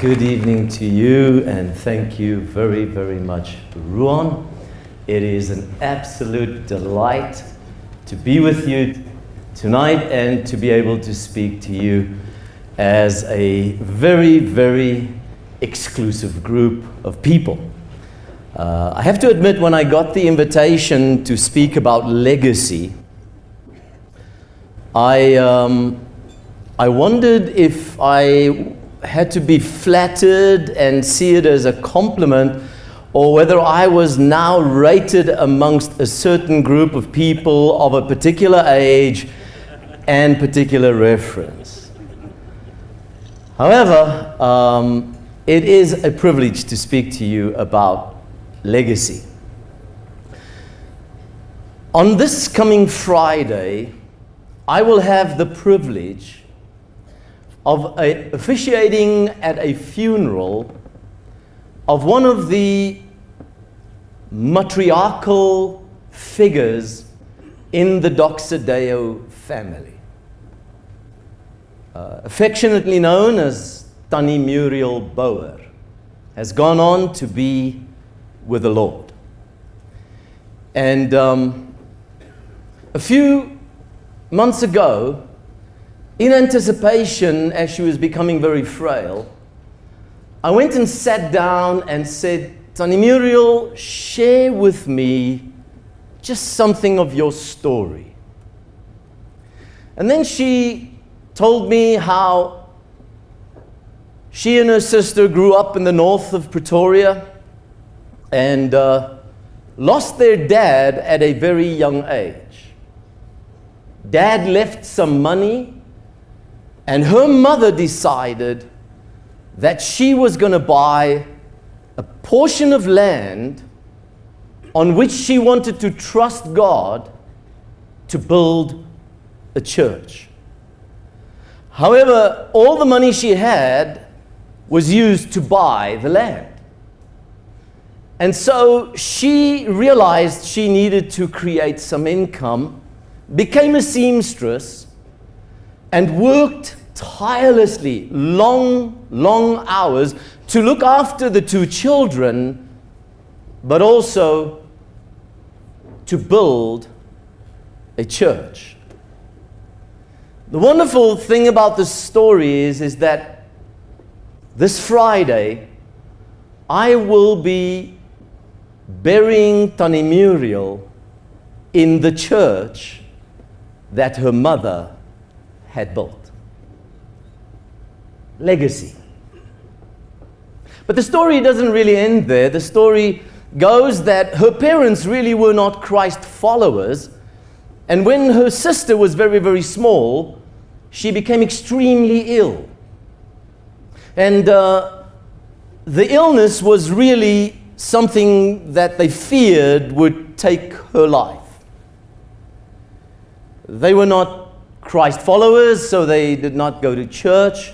Good evening to you, and thank you very, very much, Ruan. It is an absolute delight to be with you tonight and to be able to speak to you as a very, very exclusive group of people. I have to admit, when I got the invitation to speak about legacy, I wondered if I had to be flattered and see it as a compliment, or whether I was now rated amongst a certain group of people of a particular age and particular reference. However, it is a privilege to speak to you about legacy. On this coming Friday, I will have the privilege of officiating at a funeral of one of the matriarchal figures in the Doxodeo family, affectionately known as Tannie Muriel Bouwer, has gone on to be with the Lord. And a few months ago, in anticipation, as she was becoming very frail, I went and sat down and said, Tannie Muriel, share with me just something of your story. And then she told me how she and her sister grew up in the north of Pretoria and lost their dad at a very young age. Dad left some money, and her mother decided that she was going to buy a portion of land on which she wanted to trust God to build a church. However, all the money she had was used to buy the land. And so she realized she needed to create some income, became a seamstress, and worked tirelessly, long hours to look after the two children, but also to build a church. The wonderful thing about this story is that this Friday, I will be burying Tannie Muriel in the church that her mother had built. Legacy. But the story doesn't really end there. The story goes that her parents really were not Christ followers, and when her sister was very, very small, she became extremely ill. And the illness was really something that they feared would take her life. They were not Christ followers, so they did not go to church.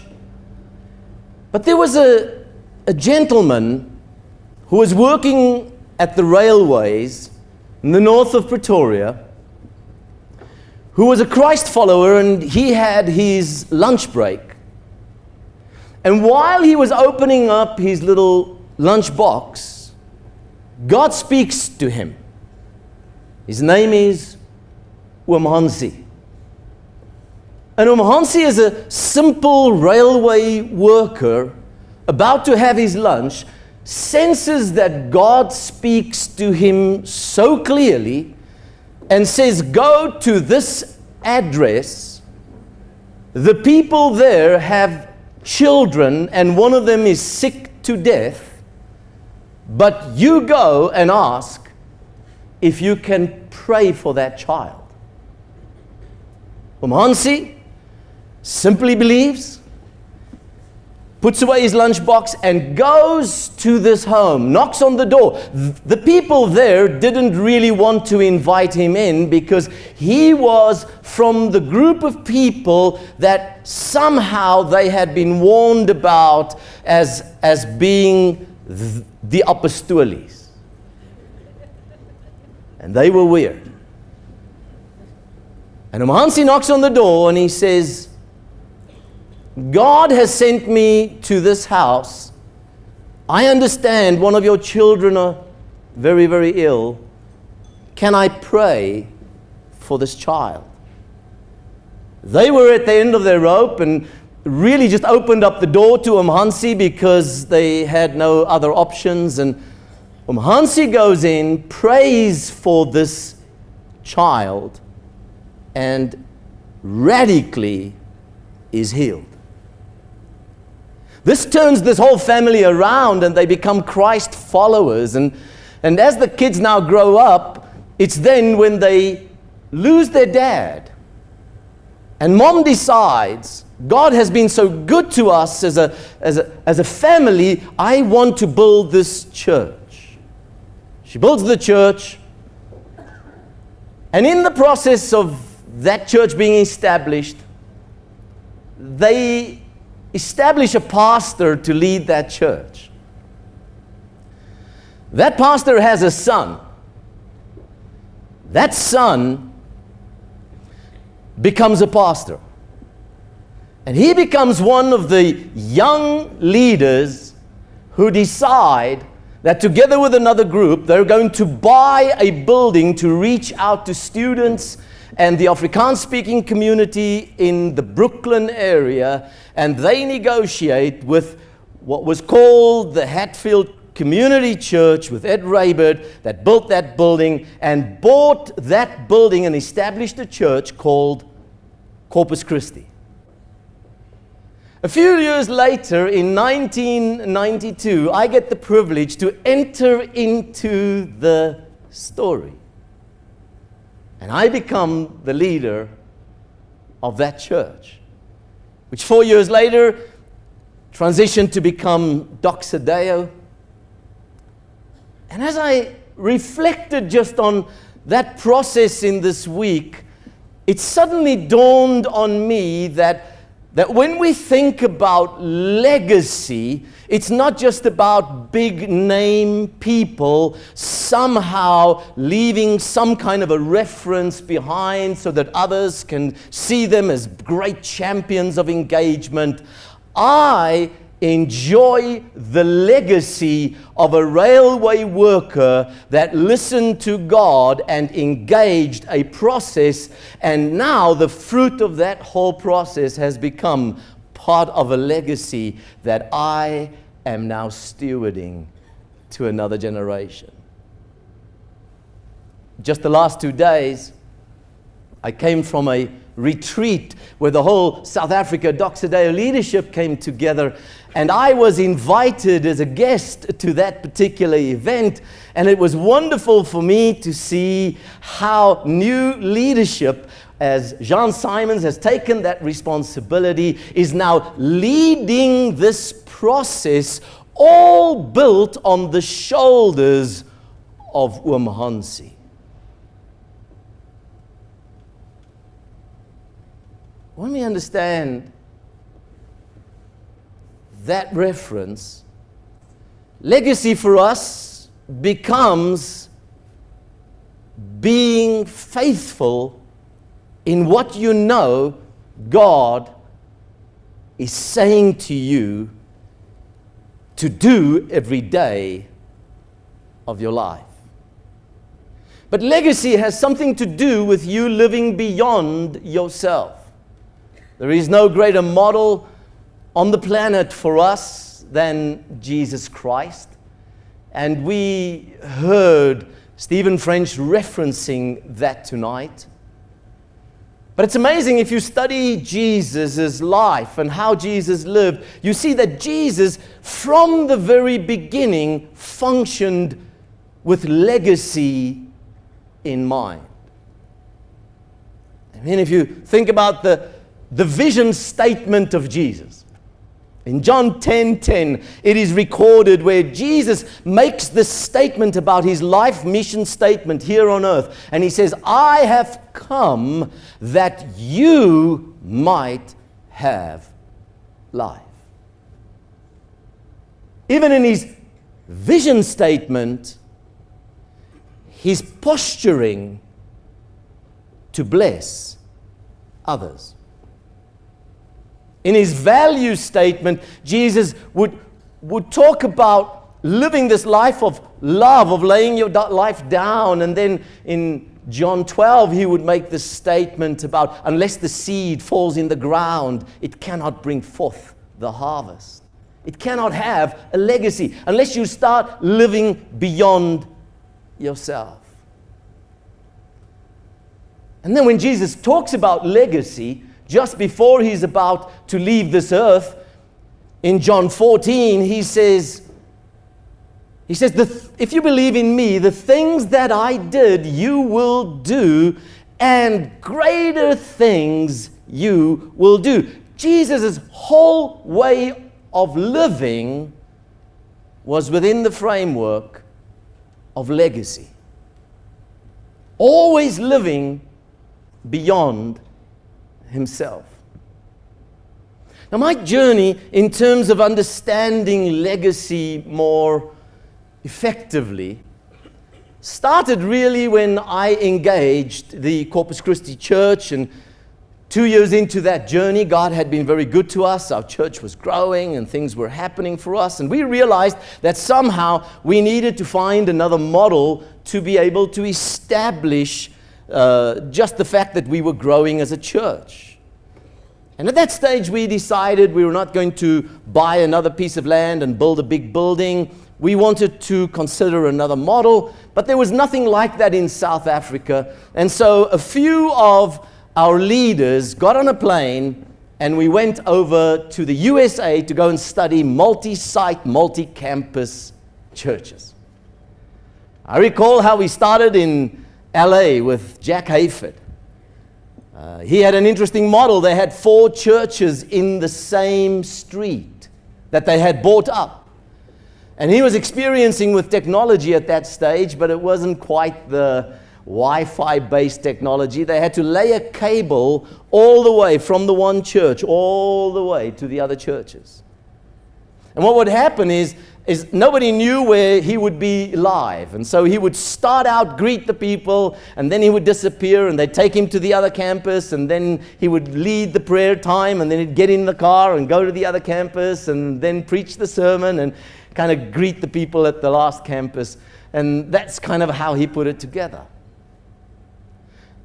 But there was a gentleman who was working at the railways in the north of Pretoria, who was a Christ follower, and he had his lunch break. And while he was opening up his little lunch box, God speaks to him. His name is Hansi. And Hansi is a simple railway worker about to have his lunch, senses that God speaks to him so clearly and says, go to this address. The people there have children and one of them is sick to death, but you go and ask if you can pray for that child. Hansi simply believes, puts away his lunchbox and goes to this home, knocks on the door. The people there didn't really want to invite him in because he was from the group of people that somehow they had been warned about as being the apostoles. And they were weird. And Hansi knocks on the door and he says, God has sent me to this house. I understand one of your children are very, very ill. Can I pray for this child? They were at the end of their rope and really just opened up the door to Hansi because they had no other options. And Hansi goes in, prays for this child, and radically is healed. This turns this whole family around, and they become Christ followers. And as the kids now grow up, it's then when they lose their dad. And mom decides, God has been so good to us as a family, I want to build this church. She builds the church. And in the process of that church being established, they establish a pastor to lead that church. That pastor has a son. That son becomes a pastor. And he becomes one of the young leaders who decide that together with another group, they're going to buy a building to reach out to students and the Afrikaans-speaking community in the Brooklyn area, and they negotiate with what was called the Hatfield Community Church with Ed Raybert that built that building and bought that building and established a church called Corpus Christi. A few years later, in 1992, I get the privilege to enter into the story. And I become the leader of that church, which 4 years later transitioned to become Doxa Deo. And as I reflected just on that process in this week, it suddenly dawned on me that when we think about legacy, it's not just about big name people somehow leaving some kind of a reference behind so that others can see them as great champions of engagement. I enjoy the legacy of a railway worker that listened to God and engaged a process, and now the fruit of that whole process has become part of a legacy that I am now stewarding to another generation. Just the last 2 days, I came from a retreat where the whole South Africa Doxa Deo leadership came together, and I was invited as a guest to that particular event, and it was wonderful for me to see how new leadership, as Jean Simons has taken that responsibility, is now leading this process, all built on the shoulders of Hansi. When we understand that reference, legacy for us becomes being faithful in what you know God is saying to you to do every day of your life. But legacy has something to do with you living beyond yourself. There is no greater model on the planet for us than Jesus Christ. And we heard Stephen French referencing that tonight. But it's amazing, if you study Jesus' life and how Jesus lived, you see that Jesus, from the very beginning, functioned with legacy in mind. I mean, if you think about the vision statement of Jesus. In John 10:10, it is recorded where Jesus makes this statement about his life mission statement here on earth. And he says, I have come that you might have life. Even in his vision statement, he's posturing to bless others. In his value statement, Jesus would talk about living this life of love, of laying your life down. And then in John 12, he would make this statement about unless the seed falls in the ground, it cannot bring forth the harvest. It cannot have a legacy unless you start living beyond yourself. And then when Jesus talks about legacy, just before he's about to leave this earth, in John 14, he says, if you believe in me, the things that I did, you will do, and greater things you will do. Jesus' whole way of living was within the framework of legacy. Always living beyond himself. Now, my journey in terms of understanding legacy more effectively started really when I engaged the Corpus Christi Church, and 2 years into that journey, God had been very good to us. Our church was growing and things were happening for us, and we realized that somehow we needed to find another model to be able to establish just the fact that we were growing as a church. And at that stage, we decided we were not going to buy another piece of land and build a big building. We wanted to consider another model, but there was nothing like that in South Africa. And so a few of our leaders got on a plane and we went over to the USA to go and study multi-site, multi-campus churches. I recall how we started in LA with Jack Hayford. He had an interesting model. They had 4 churches in the same street that they had bought up. And he was experiencing with technology at that stage, but it wasn't quite the Wi-Fi based technology. They had to lay a cable all the way from the one church all the way to the other churches. And what would happen is nobody knew where he would be live. And so he would start out, greet the people, and then he would disappear, and they'd take him to the other campus, and then he would lead the prayer time, and then he'd get in the car and go to the other campus, and then preach the sermon, and kind of greet the people at the last campus. And that's kind of how he put it together.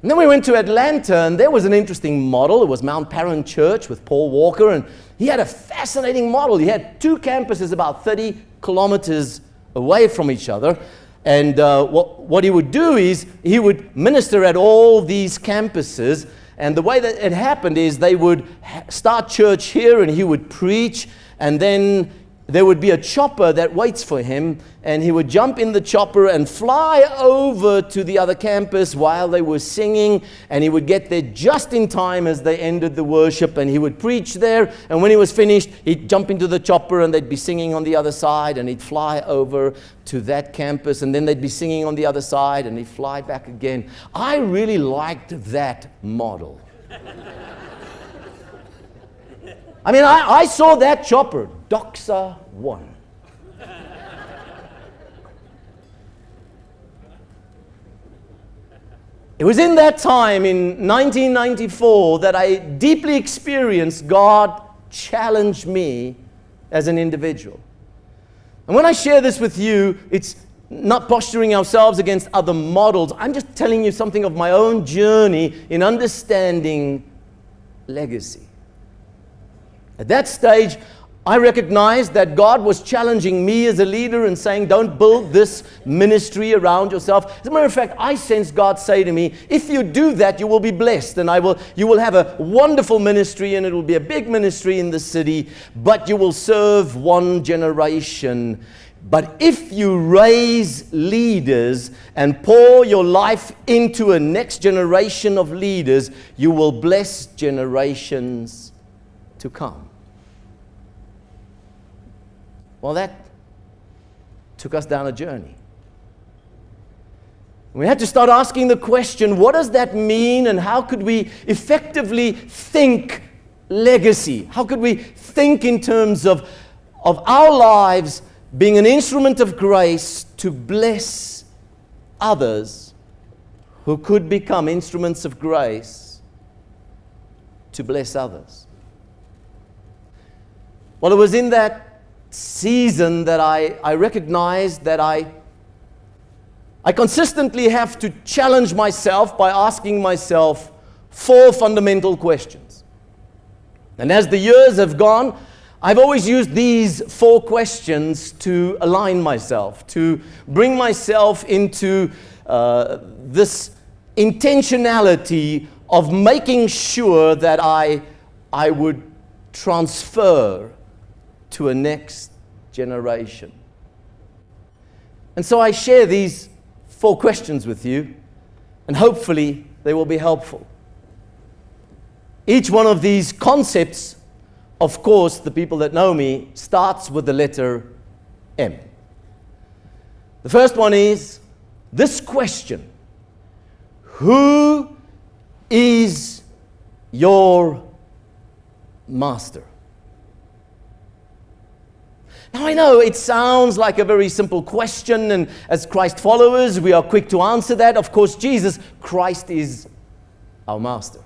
And then we went to Atlanta, and there was an interesting model. It was Mount Paran Church with Paul Walker, and he had a fascinating model. He had 2 campuses about 30 kilometers away from each other. And what he would do is he would minister at all these campuses. And the way that it happened is they would start church here, and he would preach, and then there would be a chopper that waits for him, and he would jump in the chopper and fly over to the other campus while they were singing, and he would get there just in time as they ended the worship, and he would preach there, and when he was finished, he'd jump into the chopper and they'd be singing on the other side, and he'd fly over to that campus, and then they'd be singing on the other side, and he'd fly back again. I really liked that model. I mean, I saw that chopper, Doxa 1. It was in that time, in 1994, that I deeply experienced God challenge me as an individual. And when I share this with you, it's not posturing ourselves against other models. I'm just telling you something of my own journey in understanding legacy. At that stage, I recognized that God was challenging me as a leader and saying, don't build this ministry around yourself. As a matter of fact, I sensed God say to me, if you do that, you will be blessed, and you will have a wonderful ministry, and it will be a big ministry in the city, but you will serve one generation. But if you raise leaders and pour your life into a next generation of leaders, you will bless generations to come. Well, that took us down a journey. We had to start asking the question, what does that mean, and how could we effectively think legacy? How could we think in terms of our lives being an instrument of grace to bless others who could become instruments of grace to bless others? Well, it was in that season that I recognized that I consistently have to challenge myself by asking myself 4 fundamental questions. And as the years have gone, I've always used these 4 questions to align myself, to bring myself into this intentionality of making sure that I would transfer to a next generation. And so I share these 4 questions with you, and hopefully they will be helpful. Each one of these concepts, of course, the people that know me, starts with the letter M. The first one is this question: who is your master? Now, I know it sounds like a very simple question, and as Christ followers, we are quick to answer that. Of course, Jesus Christ is our master.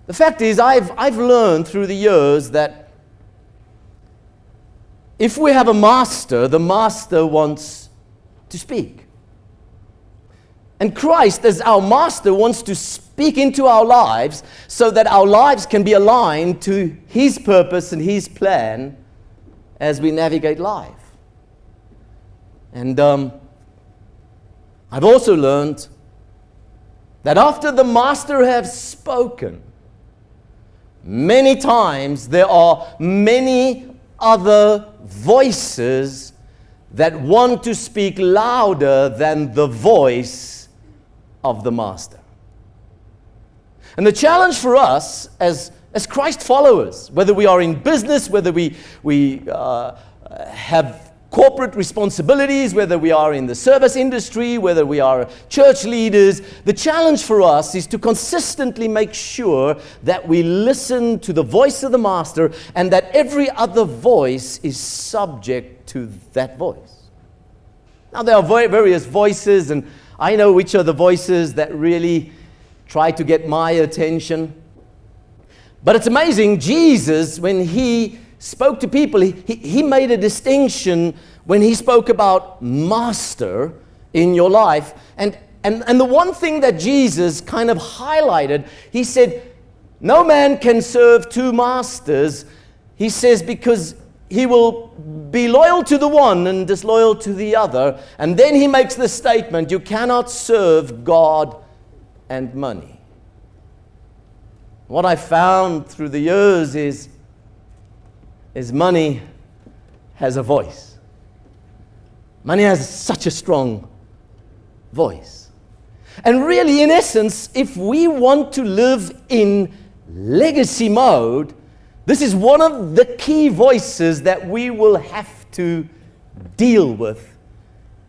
The fact is, I've learned through the years that if we have a master, the master wants to speak. And Christ, as our master, wants to speak into our lives so that our lives can be aligned to His purpose and His plan as we navigate life. And I've also learned that after the master has spoken, many times there are many other voices that want to speak louder than the voice of the master. And the challenge for us as Christ followers, whether we are in business, whether we have corporate responsibilities, whether we are in the service industry, whether we are church leaders, the challenge for us is to consistently make sure that we listen to the voice of the master and that every other voice is subject to that voice. Now, there are various voices, and I know which are the voices that really try to get my attention. But it's amazing, Jesus, when He spoke to people, he made a distinction when He spoke about master in your life. And the one thing that Jesus kind of highlighted, He said, no man can serve 2 masters. He says, because he will be loyal to the one and disloyal to the other. And then He makes the statement, you cannot serve God and money. What I found through the years is money has a voice. Money has such a strong voice. And really, in essence, if we want to live in legacy mode, this is one of the key voices that we will have to deal with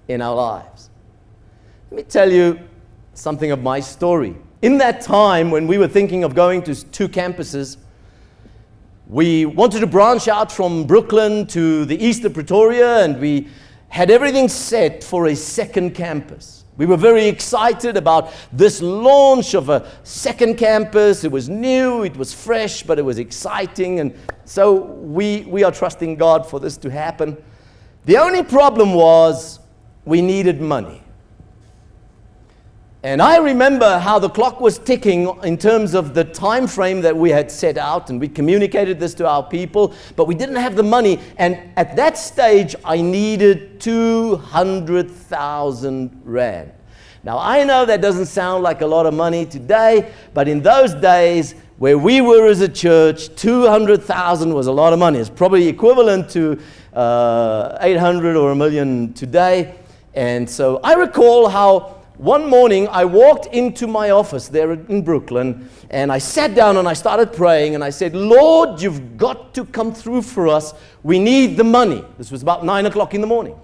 in our lives. Let me tell you something of my story. In that time when we were thinking of going to 2 campuses, we wanted to branch out from Brooklyn to the east of Pretoria, and we had everything set for a 2nd campus. We were very excited about this launch of a 2nd campus. It was new, it was fresh, but it was exciting, and so we are trusting God for this to happen. The only problem was we needed money. And I remember how the clock was ticking in terms of the time frame that we had set out, and we communicated this to our people, but we didn't have the money. And at that stage, I needed 200,000 rand. Now, I know that doesn't sound like a lot of money today, but in those days, where we were as a church, 200,000 was a lot of money. It's probably equivalent to 800 or $1 million today. And so I recall how one morning, I walked into my office there in Brooklyn, and I sat down and I started praying, and I said, Lord, you've got to come through for us. We need the money. This was about 9 o'clock in the morning.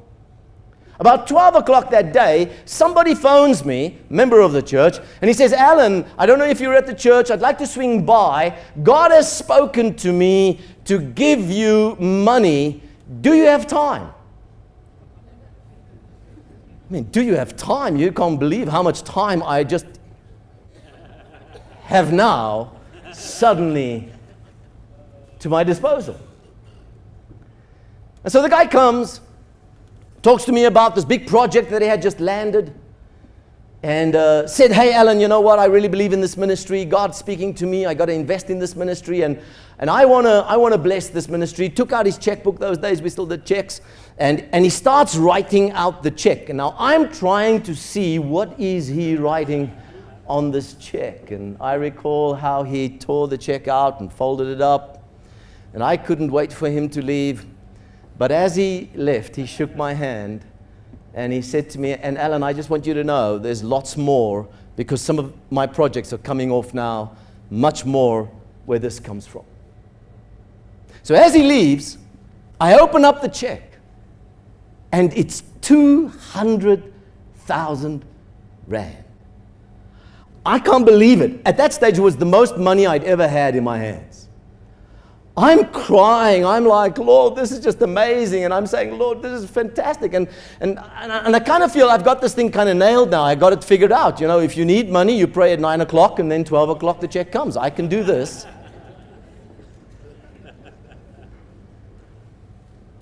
About 12 o'clock that day, somebody phones me, member of the church, and he says, Alan, I don't know if you're at the church. I'd like to swing by. God has spoken to me to give you money. Do you have time? I mean, do you have time? You can't believe how much time I just have now suddenly to my disposal. And so the guy comes, talks to me about this big project that he had just landed, and said, hey, Alan, you know what? I really believe in this ministry. God's speaking to me. I got to invest in this ministry, and I want to bless this ministry. Took out his checkbook. Those days we still did checks, and he starts writing out the check. And now I'm trying to see what is he writing on this check. And I recall how he tore the check out and folded it up, and I couldn't wait for him to leave. But as he left, he shook my hand. And he said to me, and Alan, I just want you to know there's lots more, because some of my projects are coming off now, much more where this comes from. So as he leaves, I open up the check, and it's 200,000 rand. I can't believe it. At that stage, it was the most money I'd ever had in my hands. I'm crying. I'm like, Lord, this is just amazing. And I'm saying, Lord, this is fantastic. And I kind of feel I've got this thing kind of nailed now. I got it figured out. You know, if you need money, you pray at 9 o'clock, and then 12 o'clock the check comes. I can do this.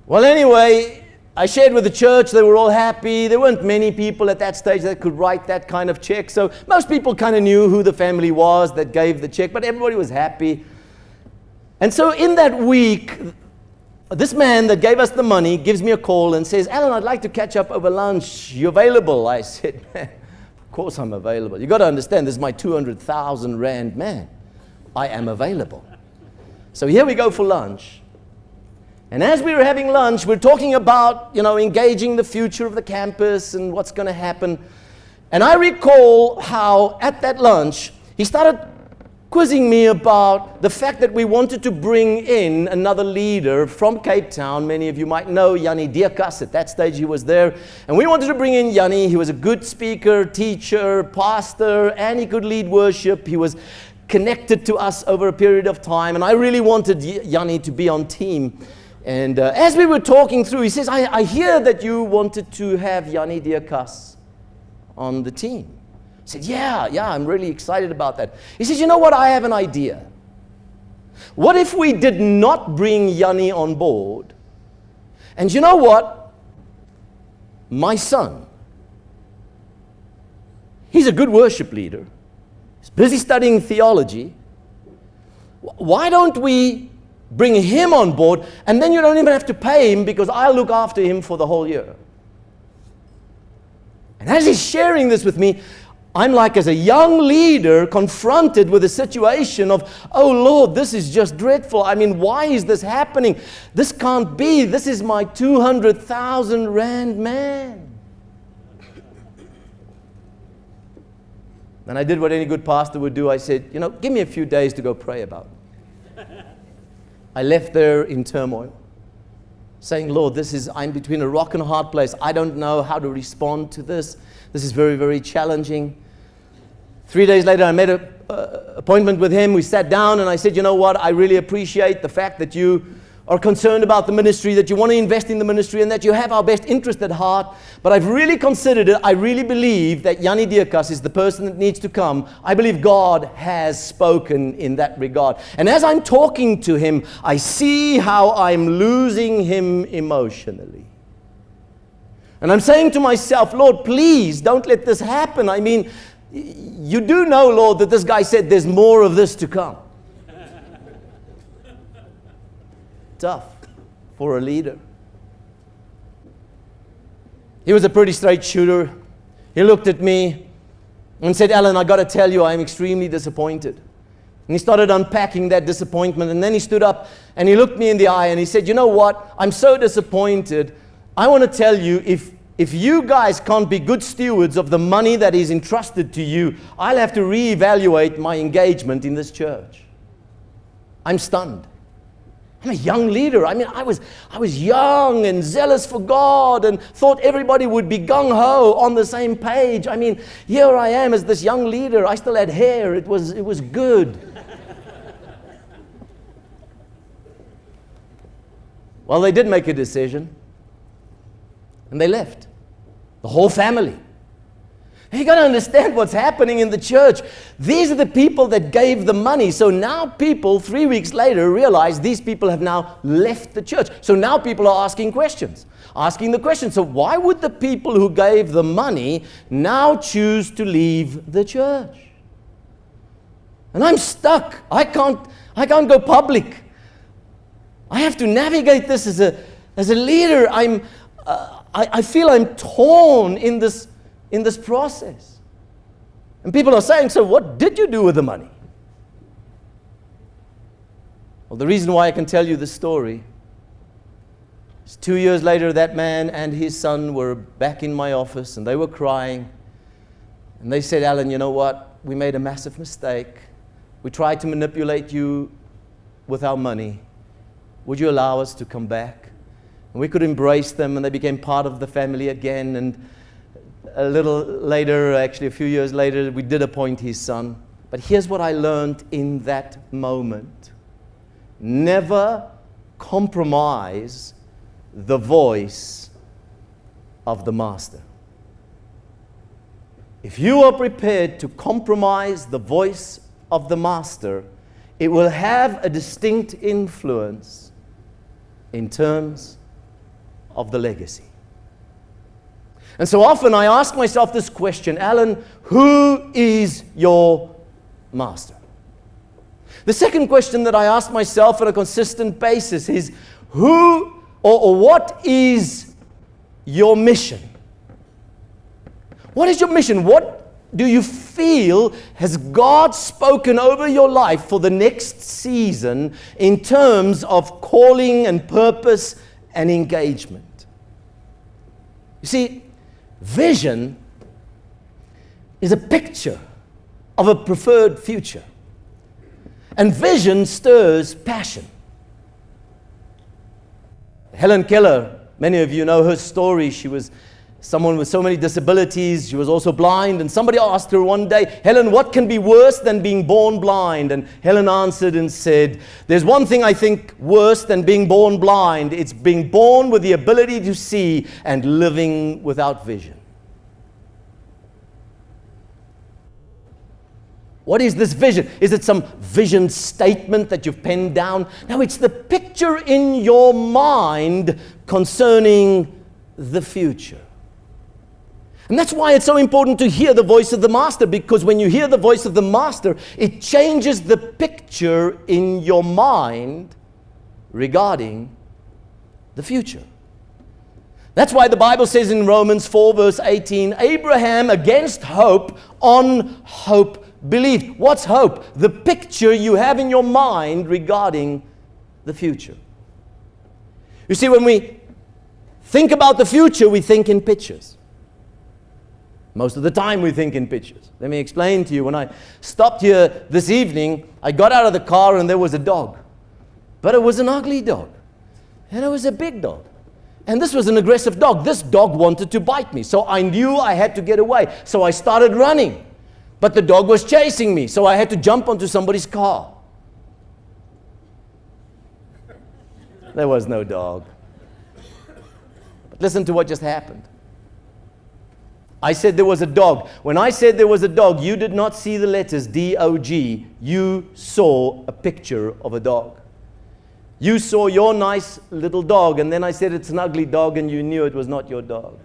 Well, anyway, I shared with the church. They were all happy. There weren't many people at that stage that could write that kind of check. So most people kind of knew who the family was that gave the check, but everybody was happy. And so in that week, this man that gave us the money gives me a call and says, Alan, I'd like to catch up over lunch. You available? I said, man, of course I'm available. You got to understand, this is my 200,000 rand man. I am available. So here we go for lunch. And as we were having lunch, we're talking about, engaging the future of the campus and what's going to happen. And I recall how at that lunch, he started quizzing me about the fact that we wanted to bring in another leader from Cape Town. Many of you might know Yanni Deerkas. At that stage, he was there. And we wanted to bring in Yanni. He was a good speaker, teacher, pastor, and he could lead worship. He was connected to us over a period of time. And I really wanted Yanni to be on team. And as we were talking through, he says, I hear that you wanted to have Yanni Deerkas on the team. I said, yeah, I'm really excited about that. He says, you know what, I have an idea. What if we did not bring Yanni on board? And you know what? My son, he's a good worship leader. He's busy studying theology. Why don't we bring him on board, and then you don't even have to pay him, because I'll look after him for the whole year. And as he's sharing this with me, I'm like, as a young leader, confronted with a situation of, oh Lord, this is just dreadful. I mean, why is this happening? This can't be. This is my 200,000 rand man. And I did what any good pastor would do. I said, give me a few days to go pray about it. I left there in turmoil, saying, Lord, I'm between a rock and a hard place. I don't know how to respond to this. This is very, very challenging. 3 days later, I made an appointment with him. We sat down, and I said, you know what? I really appreciate the fact that you are concerned about the ministry, that you want to invest in the ministry, and that you have our best interest at heart. But I've really considered it. I really believe that Yanni Deerkas is the person that needs to come. I believe God has spoken in that regard. And as I'm talking to him, I see how I'm losing him emotionally. And I'm saying to myself, Lord, please don't let this happen. I mean, you do know, Lord, that this guy said there's more of this to come. Tough for a leader. He was a pretty straight shooter. He looked at me and said, Alan, I got to tell you, I'm extremely disappointed. And he started unpacking that disappointment. And then he stood up and he looked me in the eye and he said, you know what? I'm so disappointed. I want to tell you, if you guys can't be good stewards of the money that is entrusted to you, I'll have to reevaluate my engagement in this church. I'm stunned. I'm a young leader. I mean, I was young and zealous for God and thought everybody would be gung-ho on the same page. I mean, here I am as this young leader. I still had hair. It was good. Well, they did make a decision, and they left. The whole family. You got to understand what's happening in the church. These are the people that gave the money. So now people, 3 weeks later, realize these people have now left the church. So now people are asking questions. Asking the question, so why would the people who gave the money now choose to leave the church? And I'm stuck. I can't go public. I have to navigate this as a leader. I feel I'm torn in this process. And people are saying, so what did you do with the money? Well, the reason why I can tell you this story is 2 years later, that man and his son were back in my office, and they were crying. And they said, Alan, you know what? We made a massive mistake. We tried to manipulate you with our money. Would you allow us to come back? And we could embrace them, and they became part of the family again. And a little later, actually a few years later, we did appoint his son. But here's what I learned in that moment. Never compromise the voice of the master. If you are prepared to compromise the voice of the master, it will have a distinct influence in terms of the legacy. And so often I ask myself this question, Alan, who is your master? The second question that I ask myself on a consistent basis is, who or what is your mission? What is your mission? What do you feel has God spoken over your life for the next season in terms of calling and purpose and engagement? You see, vision is a picture of a preferred future. And vision stirs passion. Helen Keller, many of you know her story. She was someone with so many disabilities. She was also blind. And somebody asked her one day, Helen, what can be worse than being born blind? And Helen answered and said, there's one thing I think worse than being born blind. It's being born with the ability to see and living without vision. What is this vision? Is it some vision statement that you've penned down? No, it's the picture in your mind concerning the future. And that's why it's so important to hear the voice of the master, because when you hear the voice of the master, it changes the picture in your mind regarding the future. That's why the Bible says in Romans 4 verse 18, Abraham against hope, on hope believed. What's hope? The picture you have in your mind regarding the future. You see, when we think about the future, we think in pictures. Most of the time we think in pictures. Let me explain to you. When I stopped here this evening, I got out of the car and there was a dog. But it was an ugly dog. And it was a big dog. And this was an aggressive dog. This dog wanted to bite me. So I knew I had to get away. So I started running. But the dog was chasing me. So I had to jump onto somebody's car. There was no dog. But listen to what just happened. I said there was a dog. When I said there was a dog, you did not see the letters D-O-G. You saw a picture of a dog. You saw your nice little dog, and then I said it's an ugly dog, and you knew it was not your dog.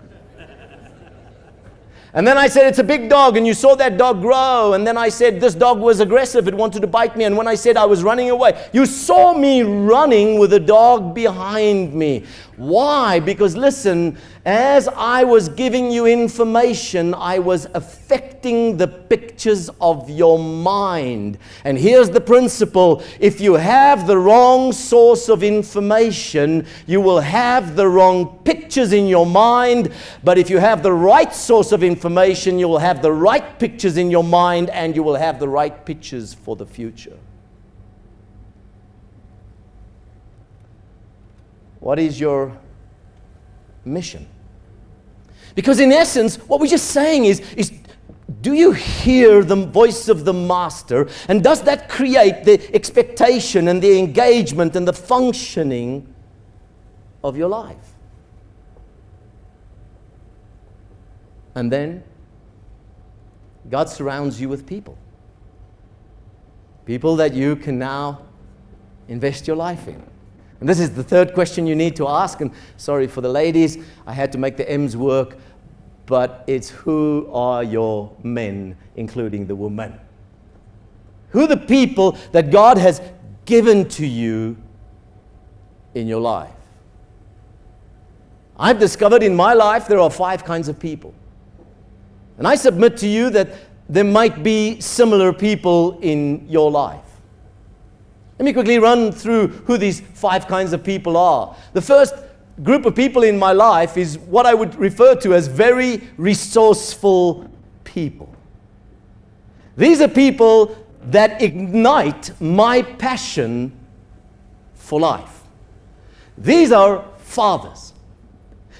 And then I said it's a big dog, and you saw that dog grow. And then I said this dog was aggressive. It wanted to bite me. And when I said I was running away, you saw me running with a dog behind me. Why? Because listen, as I was giving you information, I was affecting the pictures of your mind. And here's the principle. If you have the wrong source of information, you will have the wrong pictures in your mind. But if you have the right source of information, you will have the right pictures in your mind, and you will have the right pictures for the future. What is your mission? Because in essence, what we're just saying is do you hear the voice of the master? And does that create the expectation and the engagement and the functioning of your life? And then, God surrounds you with people. People that you can now invest your life in. And this is the third question you need to ask. And sorry for the ladies, I had to make the M's work. But it's, who are your men, including the women? Who are the people that God has given to you in your life? I've discovered in my life there are 5 kinds of people. And I submit to you that there might be similar people in your life. Let me quickly run through who these 5 kinds of people are. The first group of people in my life is what I would refer to as very resourceful people. These are people that ignite my passion for life. These are fathers.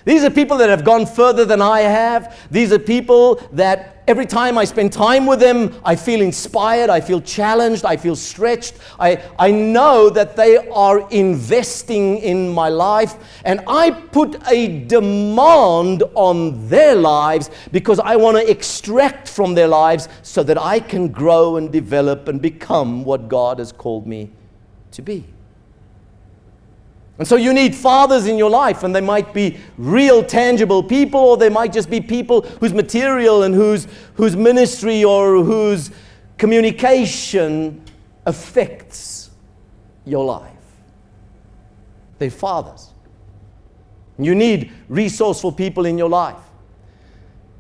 These are people that have gone further than I have. These are people that every time I spend time with them, I feel inspired, I feel challenged, I feel stretched. I know that they are investing in my life, and I put a demand on their lives because I want to extract from their lives so that I can grow and develop and become what God has called me to be. And so you need fathers in your life, and they might be real, tangible people, or they might just be people whose material and whose ministry or whose communication affects your life. They're fathers. You need resourceful people in your life.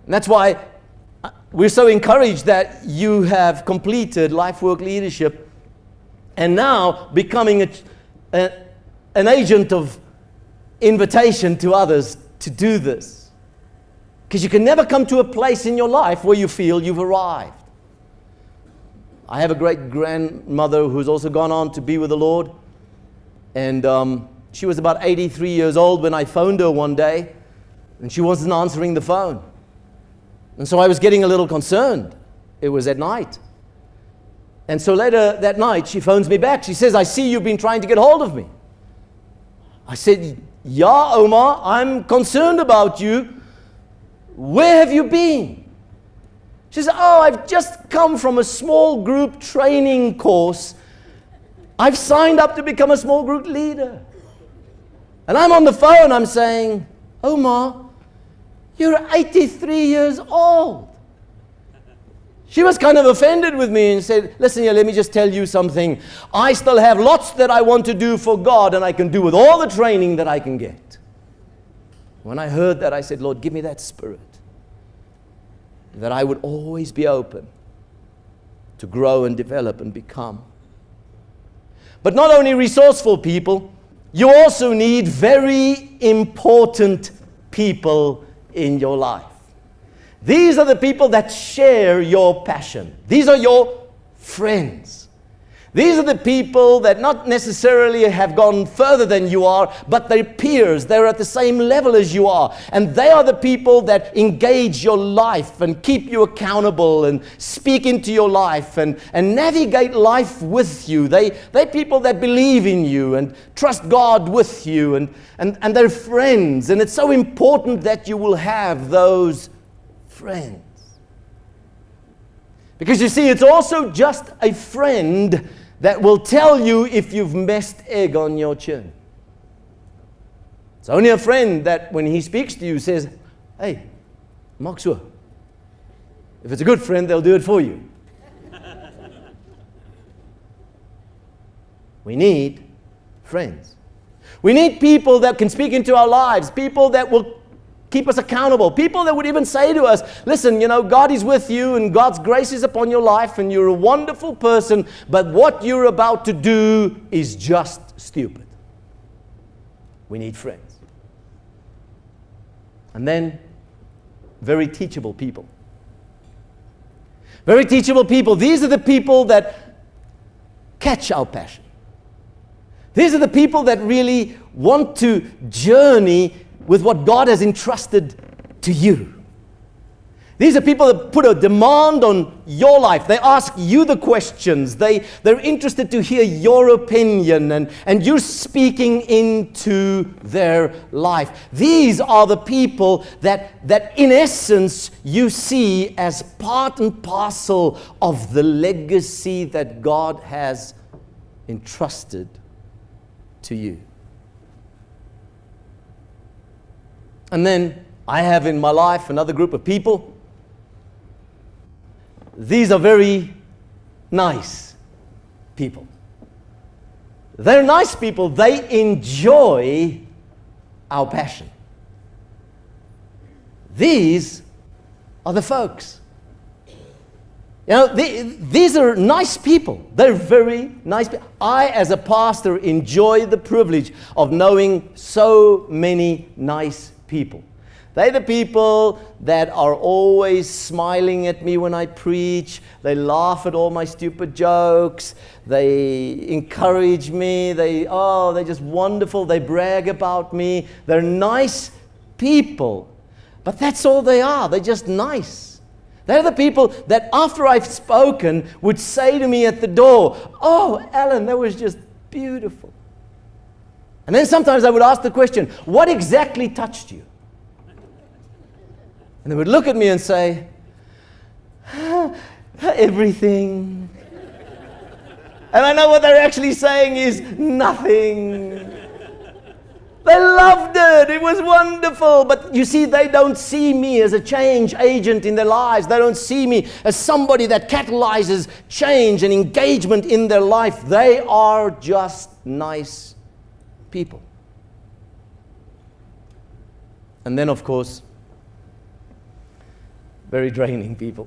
And that's why we're so encouraged that you have completed Life Work Leadership and now becoming an agent of invitation to others to do this. Because you can never come to a place in your life where you feel you've arrived. I have a great grandmother who's also gone on to be with the Lord. And she was about 83 years old when I phoned her one day, and she wasn't answering the phone. And so I was getting a little concerned. It was at night. And so later that night, she phones me back. She says, "I see you've been trying to get hold of me." I said, "Yeah, Oma, I'm concerned about you. Where have you been?" She said, "Oh, I've just come from a small group training course. I've signed up to become a small group leader." And I'm on the phone, I'm saying, "Oma, you're 83 years old." She was kind of offended with me and said, "Listen here, let me just tell you something. I still have lots that I want to do for God, and I can do with all the training that I can get." When I heard that, I said, "Lord, give me that spirit, that I would always be open to grow and develop and become." But not only resourceful people, you also need very important people in your life. These are the people that share your passion. These are your friends. These are the people that not necessarily have gone further than you are, but they're peers. They're at the same level as you are. And they are the people that engage your life and keep you accountable and speak into your life and navigate life with you. They're people that believe in you and trust God with you, and they're friends. And it's so important that you will have those friends. Because you see, it's also just a friend that will tell you if you've messed egg on your chin. It's only a friend that when he speaks to you says, "Hey, maak so." If it's a good friend, they'll do it for you. We need friends. We need people that can speak into our lives, people that will keep us accountable, people that would even say to us, "Listen, you know, God is with you and God's grace is upon your life and you're a wonderful person, but what you're about to do is just stupid." We need friends. And then, very teachable people. Very teachable people. These are the people that catch our passion. These are the people that really want to journey with what God has entrusted to you. These are people that put a demand on your life. They ask you the questions. They're interested to hear your opinion, and you're speaking into their life. These are the people that in essence you see as part and parcel of the legacy that God has entrusted to you. And then I have in my life another group of people. These are very nice people. They're nice people. They enjoy our passion. These are the folks. You know, these are nice people. They're very nice people. I, as a pastor, enjoy the privilege of knowing so many nice people. They're the people that are always smiling at me when I preach. They laugh at all my stupid jokes. They encourage me. They're just wonderful. They brag about me. They're nice people. But that's all they are. They're just nice. They're the people that after I've spoken would say to me at the door, "Oh, Alan, that was just beautiful." And then sometimes I would ask the question, "What exactly touched you?" And they would look at me and say, "Everything." And I know what they're actually saying is nothing. They loved it. It was wonderful. But you see, they don't see me as a change agent in their lives. They don't see me as somebody that catalyzes change and engagement in their life. They are just nice people. And then, of course, very draining people.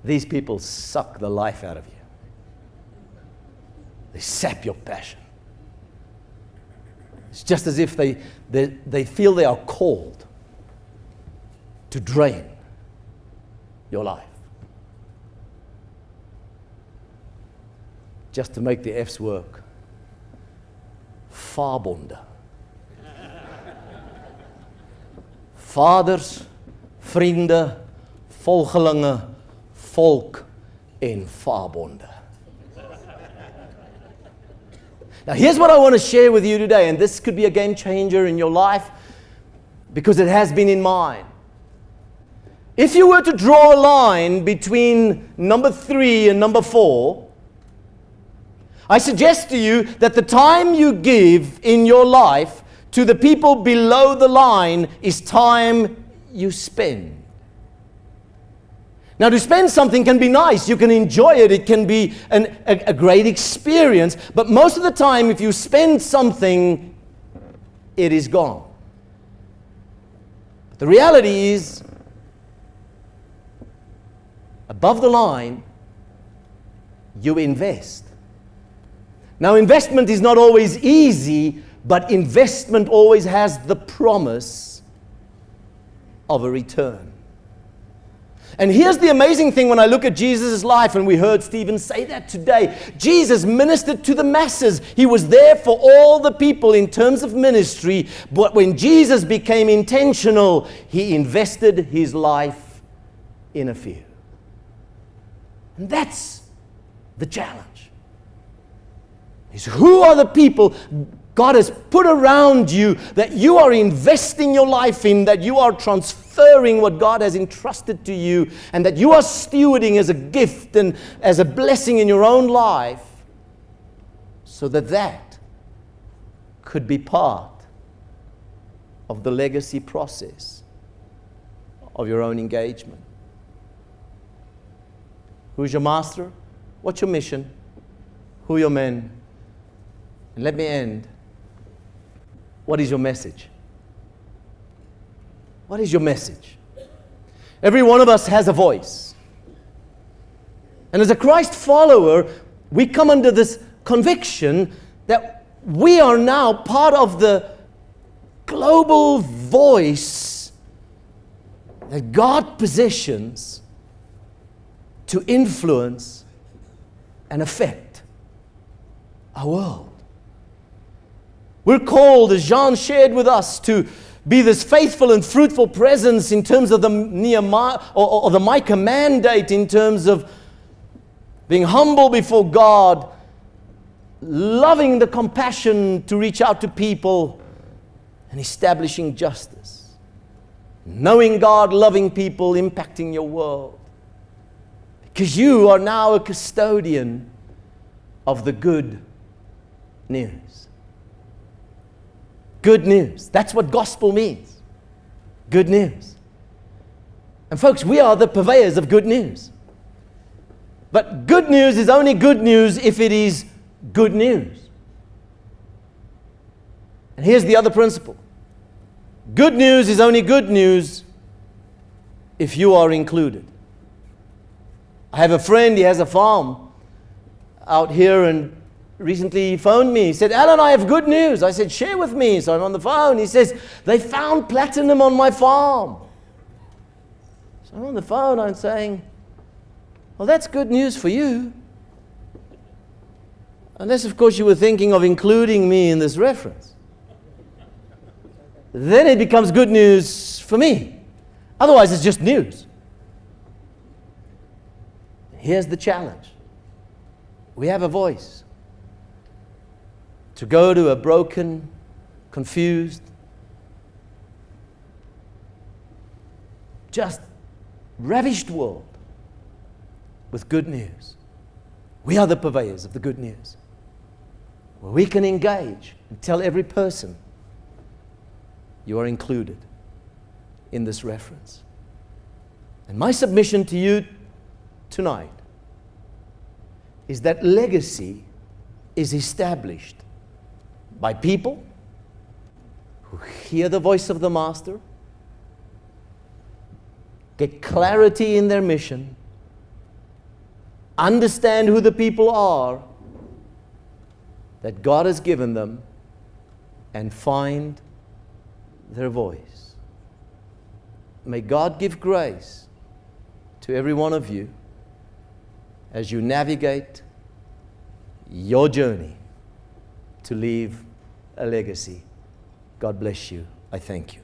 These people suck the life out of you. They sap your passion. It's just as if they feel they are called to drain your life. Just to make the F's work. Vaarbonde. Vaders, vriende, volgelinge, volk en vaarbonde. Now here's what I want to share with you today, and this could be a game changer in your life because it has been in mine. If you were to draw a line between number 3 and number 4, I suggest to you that the time you give in your life to the people below the line is time you spend. Now, to spend something can be nice. You can enjoy it. It can be a great experience. But most of the time, if you spend something, it is gone. But the reality is, above the line, you invest. Now, investment is not always easy, but investment always has the promise of a return. And here's the amazing thing when I look at Jesus' life, and we heard Stephen say that today. Jesus ministered to the masses. He was there for all the people in terms of ministry. But when Jesus became intentional, he invested his life in a few. And that's the challenge. Is who are the people God has put around you that you are investing your life in, that you are transferring what God has entrusted to you, and that you are stewarding as a gift and as a blessing in your own life, so that that could be part of the legacy process of your own engagement. Who's your master? What's your mission? Who are your men? And let me end. What is your message? What is your message? Every one of us has a voice. And as a Christ follower, we come under this conviction that we are now part of the global voice that God positions to influence and affect our world. We're called, as Jean shared with us, to be this faithful and fruitful presence in terms of the Nehemiah or the Micah mandate, in terms of being humble before God, loving the compassion to reach out to people, and establishing justice. Knowing God, loving people, impacting your world. Because you are now a custodian of the good news. Good news. That's what gospel means. Good news. And folks, we are the purveyors of good news. But good news is only good news if it is good news. And here's the other principle. Good news is only good news if you are included. I have a friend, he has a farm out here, and recently he phoned me. He said, "Alan, I have good news." I said, "Share with me." So I'm on the phone. He says, "They found platinum on my farm." So I'm on the phone, I'm saying, "Well, that's good news for you. Unless, of course, you were thinking of including me in this reference. Then it becomes good news for me. Otherwise, it's just news." Here's the challenge. We have a voice to go to a broken, confused, just ravished world with good news. We are the purveyors of the good news, where we can engage and tell every person, you are included in this reference. And my submission to you tonight is that legacy is established by people who hear the voice of the Master, get clarity in their mission, understand who the people are that God has given them, and find their voice. May God give grace to every one of you as you navigate your journey to leave a legacy. God bless you. I thank you.